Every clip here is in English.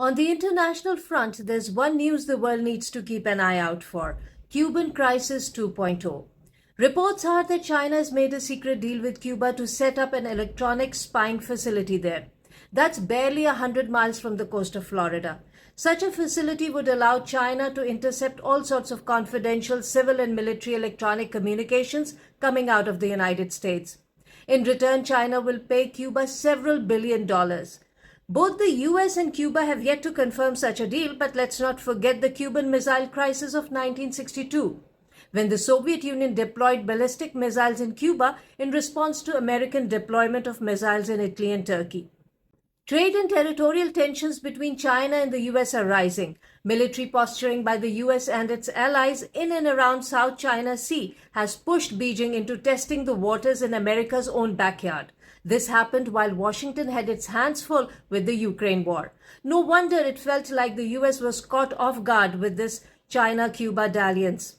On the international front, there's one news the world needs to keep an eye out for: Cuban Crisis 2.0. Reports are that China has made a secret deal with Cuba to set up an electronic spying facility there. That's barely 100 miles from the coast of Florida. Such a facility would allow China to intercept all sorts of confidential civil and military electronic communications coming out of the United States. In return, China will pay Cuba several $billions. Both the US and Cuba have yet to confirm such a deal, but let's not forget the Cuban Missile Crisis of 1962, when the Soviet Union deployed ballistic missiles in Cuba in response to American deployment of missiles in Italy and Turkey. Trade and territorial tensions between China and the US are rising. Military posturing by the US and its allies in and around South China Sea has pushed Beijing into testing the waters in America's own backyard. This happened while Washington had its hands full with the Ukraine war. No wonder it felt like the US was caught off guard with this China-Cuba dalliance.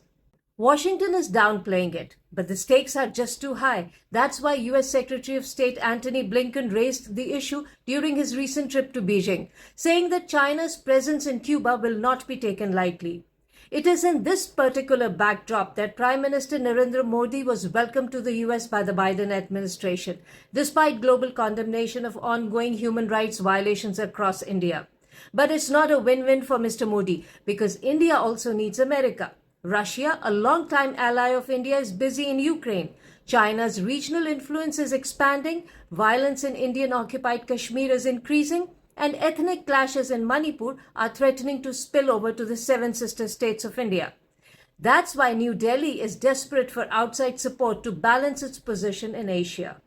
Washington is downplaying it, but the stakes are just too high. That's why US Secretary of State Antony Blinken raised the issue during his recent trip to Beijing, saying that China's presence in Cuba will not be taken lightly. It is in this particular backdrop that Prime Minister Narendra Modi was welcomed to the US by the Biden administration, despite global condemnation of ongoing human rights violations across India. But it's not a win-win for Mr. Modi, because India also needs America. Russia, a longtime ally of India, is busy in Ukraine. China's regional influence is expanding, violence in Indian-occupied Kashmir is increasing, and ethnic clashes in Manipur are threatening to spill over to the seven sister states of India. That's why New Delhi is desperate for outside support to balance its position in Asia.